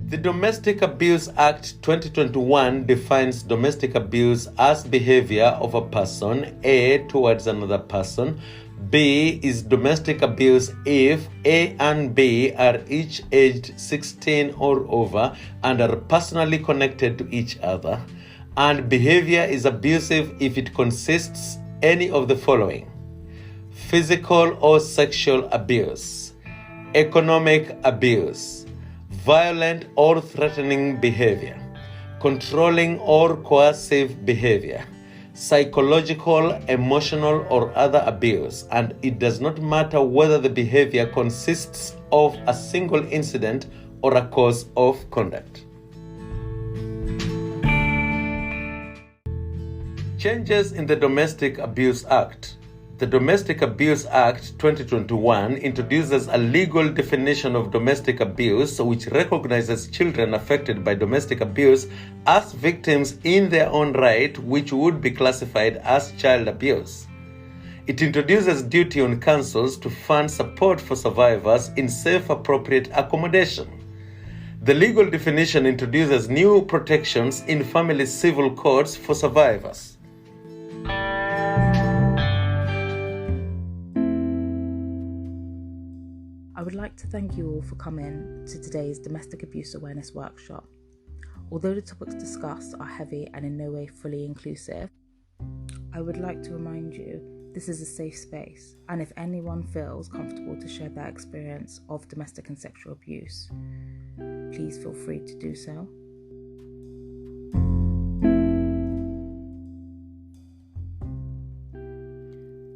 The Domestic Abuse Act 2021 defines domestic abuse as behavior of a person A towards another person. B is domestic abuse if A and B are each aged 16 or over and are personally connected to each other. And behavior is abusive if it consists any of the following: physical or sexual abuse, economic abuse, violent or threatening behavior, controlling or coercive behavior, psychological, emotional, or other abuse, and it does not matter whether the behavior consists of a single incident or a course of conduct. Changes in the Domestic Abuse Act. The Domestic Abuse Act 2021 introduces a legal definition of domestic abuse which recognizes children affected by domestic abuse as victims in their own right, which would be classified as child abuse. It introduces duty on councils to fund support for survivors in safe, appropriate accommodation. The legal definition introduces new protections in family civil courts for survivors. I would like to thank you all for coming to today's Domestic Abuse Awareness Workshop. Although the topics discussed are heavy and in no way fully inclusive, I would like to remind you this is a safe space, and if anyone feels comfortable to share their experience of domestic and sexual abuse, please feel free to do so.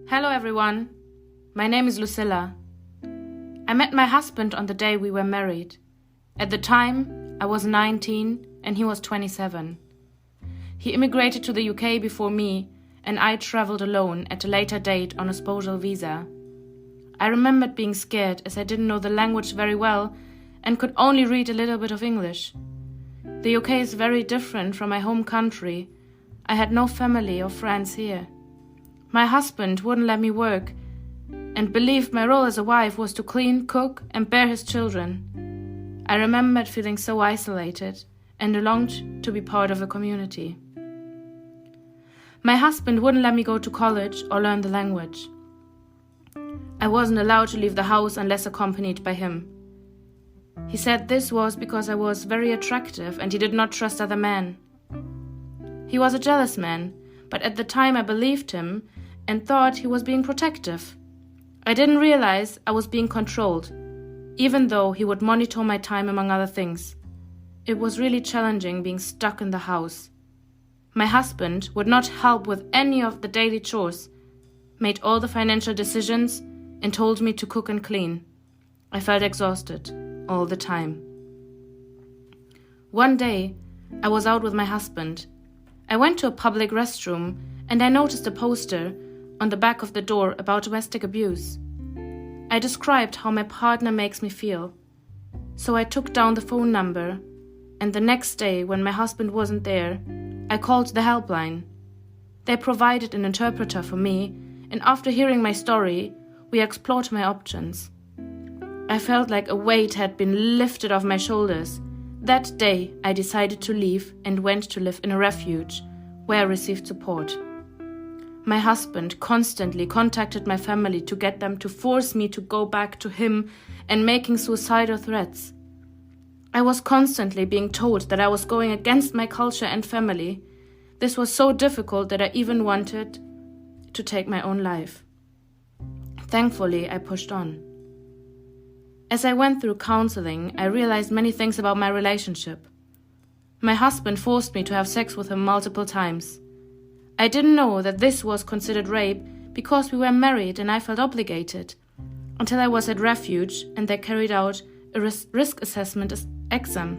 Hello everyone, my name is Lucilla. I met my husband on the day we were married. At the time, I was 19 and he was 27. He immigrated to the UK before me, and I travelled alone at a later date on a spousal visa. I remembered being scared as I didn't know the language very well and could only read a little bit of English. The UK is very different from my home country. I had no family or friends here. My husband wouldn't let me work and believed my role as a wife was to clean, cook, and bear his children. I remembered feeling so isolated and longed to be part of a community. My husband wouldn't let me go to college or learn the language. I wasn't allowed to leave the house unless accompanied by him. He said this was because I was very attractive and he did not trust other men. He was a jealous man, but at the time I believed him and thought he was being protective. I didn't realize I was being controlled, even though he would monitor my time among other things. It was really challenging being stuck in the house. My husband would not help with any of the daily chores, made all the financial decisions, and told me to cook and clean. I felt exhausted all the time. One day, I was out with my husband. I went to a public restroom and I noticed a poster on the back of the door about domestic abuse. I described how my partner makes me feel. So I took down the phone number, and the next day, when my husband wasn't there, I called the helpline. They provided an interpreter for me, and after hearing my story, we explored my options. I felt like a weight had been lifted off my shoulders. That day, I decided to leave and went to live in a refuge, where I received support. My husband constantly contacted my family to get them to force me to go back to him and making suicidal threats. I was constantly being told that I was going against my culture and family. This was so difficult that I even wanted to take my own life. Thankfully, I pushed on. As I went through counseling, I realized many things about my relationship. My husband forced me to have sex with him multiple times. I didn't know that this was considered rape because we were married and I felt obligated, until I was at refuge and they carried out a risk assessment exam.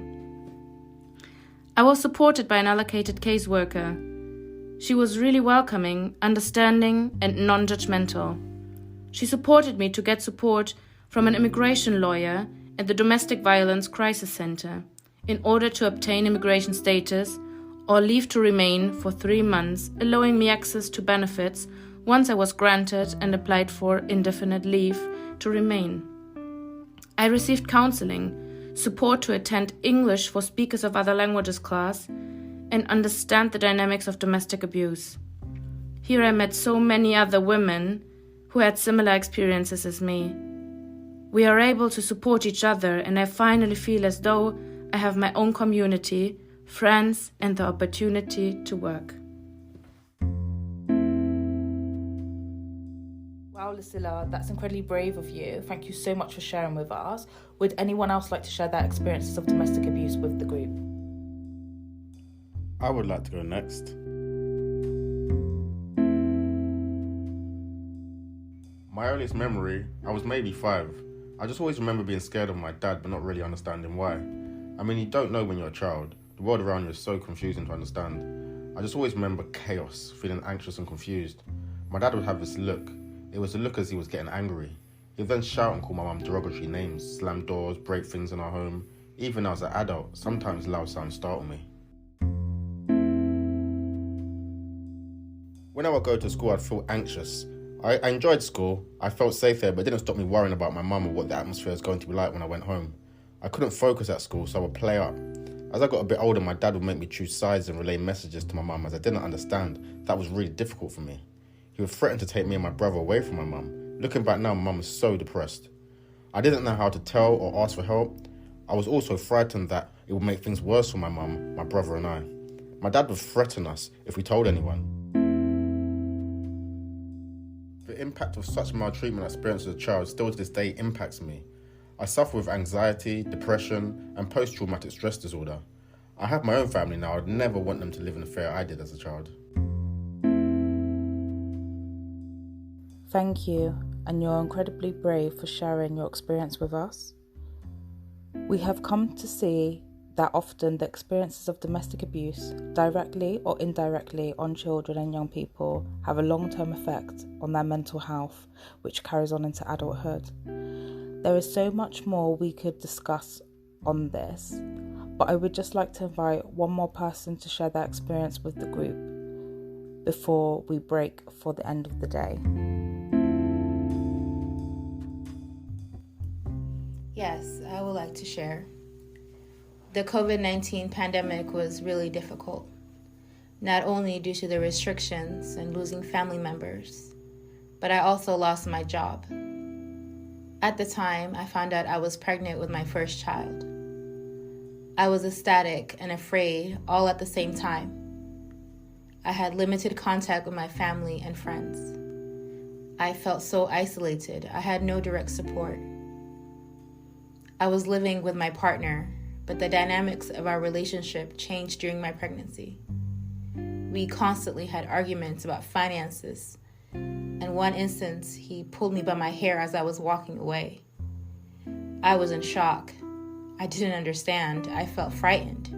I was supported by an allocated caseworker. She was really welcoming, understanding, and non-judgmental. She supported me to get support from an immigration lawyer at the Domestic Violence Crisis Center in order to obtain immigration status or leave to remain for 3 months, allowing me access to benefits once I was granted and applied for indefinite leave to remain. I received counseling support to attend English for speakers of other languages class, and understand the dynamics of domestic abuse. Here I met so many other women who had similar experiences as me. We are able to support each other, and I finally feel as though I have my own community, friends, and the opportunity to work. Wow, Lucilla, that's incredibly brave of you. Thank you so much for sharing with us. Would anyone else like to share their experiences of domestic abuse with the group? I would like to go next. My earliest memory, I was maybe 5. I just always remember being scared of my dad, but not really understanding why. I mean, you don't know when you're a child. The world around you is so confusing to understand. I just always remember chaos, feeling anxious and confused. My dad would have this look. It was a look as he was getting angry. He'd then shout and call my mum derogatory names, slam doors, break things in our home. Even as an adult, sometimes loud sounds startle me. When I would go to school, I'd feel anxious. I enjoyed school, I felt safe there, but it didn't stop me worrying about my mum or what the atmosphere was going to be like when I went home. I couldn't focus at school, so I would play up. As I got a bit older, my dad would make me choose sides and relay messages to my mum as I didn't understand. That was really difficult for me. He would threaten to take me and my brother away from my mum. Looking back now, my mum was so depressed. I didn't know how to tell or ask for help. I was also frightened that it would make things worse for my mum, my brother and I. My dad would threaten us if we told anyone. The impact of such maltreatment experienced as a child still to this day impacts me. I suffer with anxiety, depression, and post-traumatic stress disorder. I have my own family now. I'd never want them to live in the fear I did as a child. Thank you, and you're incredibly brave for sharing your experience with us. We have come to see that often the experiences of domestic abuse, directly or indirectly on children and young people, have a long-term effect on their mental health, which carries on into adulthood. There is so much more we could discuss on this, but I would just like to invite one more person to share their experience with the group before we break for the end of the day. Yes, I would like to share. The COVID-19 pandemic was really difficult, not only due to the restrictions and losing family members, but I also lost my job. At the time, I found out I was pregnant with my first child. I was ecstatic and afraid all at the same time. I had limited contact with my family and friends. I felt so isolated. I had no direct support. I was living with my partner, but the dynamics of our relationship changed during my pregnancy. We constantly had arguments about finances. In one instance, he pulled me by my hair as I was walking away. I was in shock. I didn't understand. I felt frightened.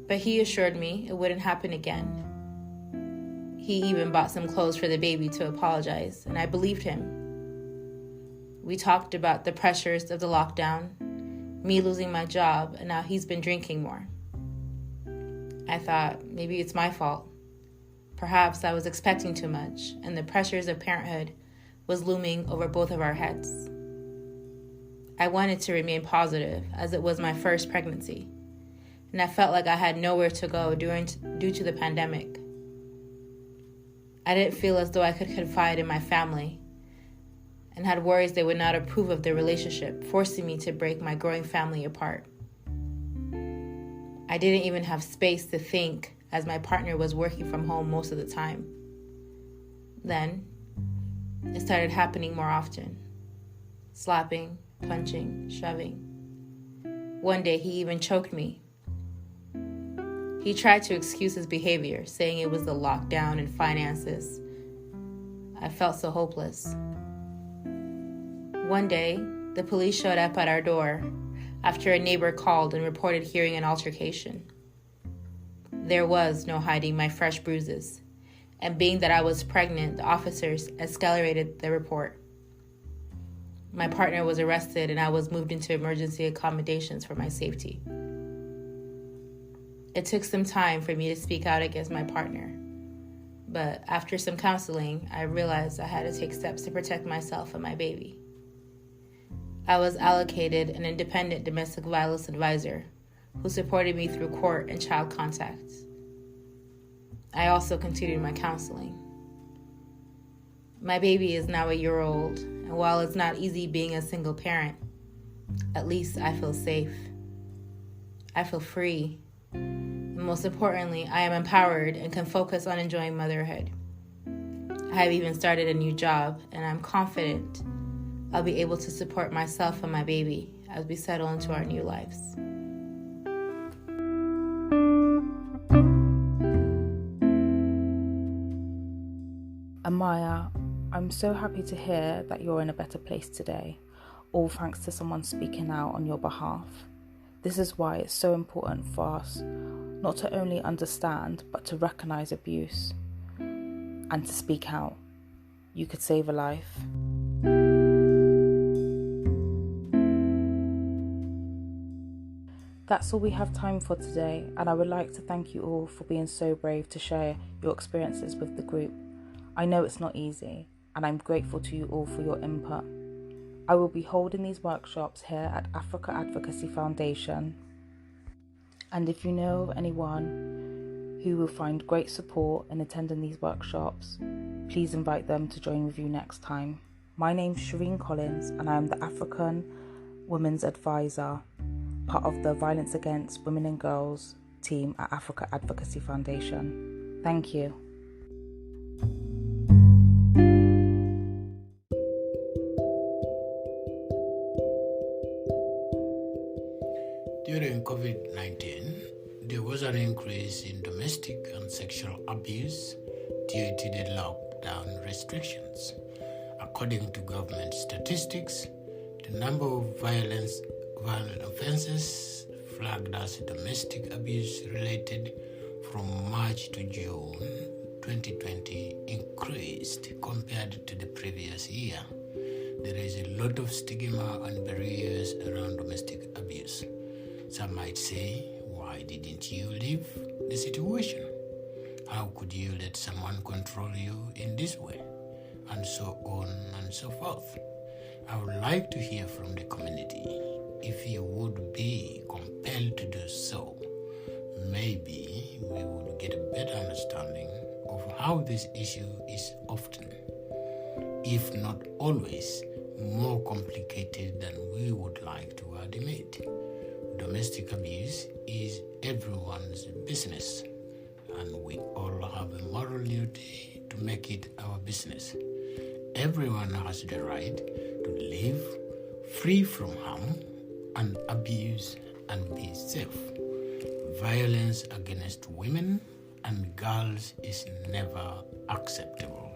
But he assured me it wouldn't happen again. He even bought some clothes for the baby to apologize, and I believed him. We talked about the pressures of the lockdown, me losing my job, and now he's been drinking more. I thought, maybe it's my fault. Perhaps I was expecting too much, and the pressures of parenthood was looming over both of our heads. I wanted to remain positive, as it was my first pregnancy, and I felt like I had nowhere to go due to the pandemic. I didn't feel as though I could confide in my family, and had worries they would not approve of the relationship, forcing me to break my growing family apart. I didn't even have space to think, as my partner was working from home most of the time. Then, it started happening more often. Slapping, punching, shoving. One day, he even choked me. He tried to excuse his behavior, saying it was the lockdown and finances. I felt so hopeless. One day, the police showed up at our door after a neighbor called and reported hearing an altercation. There was no hiding my fresh bruises, and being that I was pregnant, the officers escalated the report. My partner was arrested and I was moved into emergency accommodations for my safety. It took some time for me to speak out against my partner, but after some counseling, I realized I had to take steps to protect myself and my baby. I was allocated an independent domestic violence advisor who supported me through court and child contacts. I also continued my counseling. My baby is now a year old, and while it's not easy being a single parent, at least I feel safe. I feel free. And most importantly, I am empowered and can focus on enjoying motherhood. I have even started a new job, and I'm confident I'll be able to support myself and my baby as we settle into our new lives. Amaya, I'm so happy to hear that you're in a better place today, all thanks to someone speaking out on your behalf. This is why it's so important for us not to only understand, but to recognize abuse and to speak out. You could save a life. That's all we have time for today, and I would like to thank you all for being so brave to share your experiences with the group. I know it's not easy, and I'm grateful to you all for your input. I will be holding these workshops here at Africa Advocacy Foundation, and if you know anyone who will find great support in attending these workshops, please invite them to join with you next time. My name's Sherenne Collins, and I am the African Women's Advisor, part of the Violence Against Women and Girls team at Africa Advocacy Foundation. Thank you. During COVID-19, there was an increase in domestic and sexual abuse due to the lockdown restrictions. According to government statistics, the number of violent offenses flagged as domestic abuse related from March to June 2020 increased compared to the previous year. There is a lot of stigma and barriers around domestic abuse. Some might say, why didn't you leave the situation? How could you let someone control you in this way? And so on and so forth. I would like to hear from the community. If you would be compelled to do so, maybe we would get a better understanding of how this issue is often, if not always, more complicated than we would like to admit. Domestic abuse is everyone's business, and we all have a moral duty to make it our business. Everyone has the right to live free from harm and abuse and be safe. Violence against women and girls is never acceptable.